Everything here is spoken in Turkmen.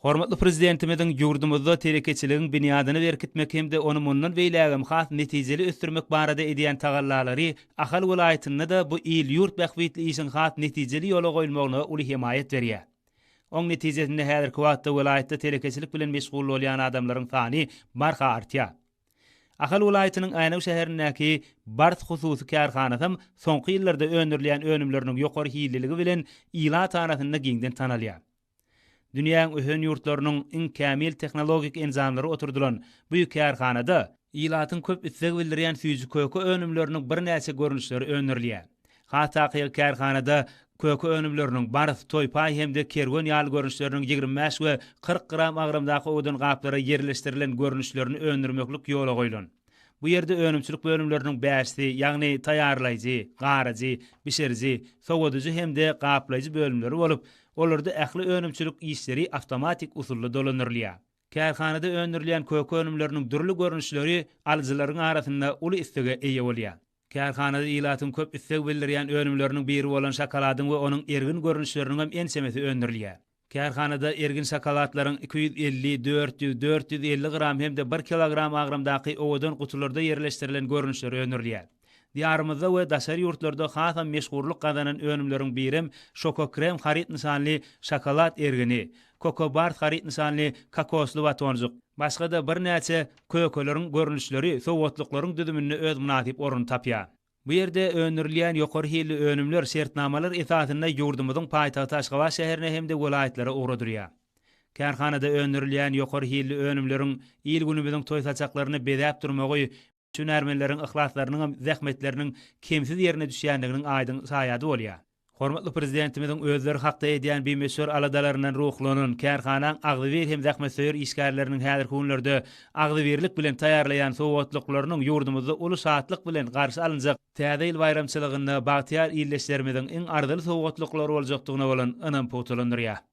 Hormatly prezidentimizin ýurdumyzda telekeçiligiň binýadyny berkitmek hemde onu mundan beýlägem has netijeli ösdürmek barada edýän tagallalary Ahal welaýatynda da bu il ýurt bähwitli işin has netijeli ýola goýulmagyna uly himayet berýär. Oň netijesinde häzirki wagtda welaýatda telekeçilik bilen meşgul bolýan adamlaryň sany barha artýar. Ahal welaýatynyň Aýnaw şäherindäki Bart hususy kärhanasym soňky ýyllarda öňürilýän önümleriniň ýokary hileligi bilen ila tarapynda giňden tanalýar. Dünýäň öhön ýurtlarynyň iň kämil tehnologik enzamlary oturdulan bu kärhanada ilatyň köp ütseg bildirýän fizik kökü önümleriniň bir näçe görnüşleri öňürilýär. Hatda kärhanada kökü önümleriniň barys toýpay hemde kerwen ýaly görnüşleriniň 25 we 40 gram agrymdaky odun gaplara yerleşdirilen görnüşlerini öňürmeklik ýola goýulan. Bu ýerde önümçilik bölümleriniň bäşsi, ýagny taýýarlaýjy, garajy, bişerji, sowadyjy hemde gaplayjy bölümleri bolup, olarda ähli önümçilik işleri awtomatik usulda dolanyrylýar. Kärhanada öňürilýän kökü önümleriniň dürli görnüşleri alyjylaryň arasynda uly istige eýe bolýar. Kärhanada ilatyň köp istek bildirýän önümleriniň biri bolan şokoladyň we onuň ergin görnüşleriniň hem ensemesi öňürilýär. Kärhanada ergin şokoladlaryň 250, 400, 450 gram hemde 1 kilogram agrymdaky owdan kutularda yerleşdirilen görnüşleri öňürilýär. Diyarımızda we daşary ýurtlarda hasam meşhurluk gazanan önümleriň birim Şoko krem harit nisanly şokolad ergini, Koko bar harit nisanly kokosly batonjyk. Başga da bir näçe kökeleriň görnüşleri sowatlyklaryň düdümine öz munasip orun tapýar. Bu ýerde öňürilýän ýokary hilli önümler şertnamalar esasynda ýurdumyzyň paýtagty Aşgabat şäherine hemde welaýatlara uğradyrýar. Kärhanada öňürilýän ýokary hilli önümleriň il günümiziň toý saçaklaryny bedäp durmagy Şünärmenleriň ihlatlarynyň zähmetleriniň kemsiz ýerine düşýändiginiň aýdyn saýady bolýar. Hormatly prezidentimiziň özleri hakda edýän bir meşhur aladalaryndan ruhlanan kärhanaň agzybir hem zähmetseýer işgärleriniň häzirki günlerde agzybirlik bilen taýýarlaýan sowatlyklarynyň ýurdumyzda uly şatlyk bilen garşy alynjak täze il bayramçylygyna bagtyar illeşlerimiziň iň ardyly sowatlyklary boljakdygyna bolan ynam putulandyrýar.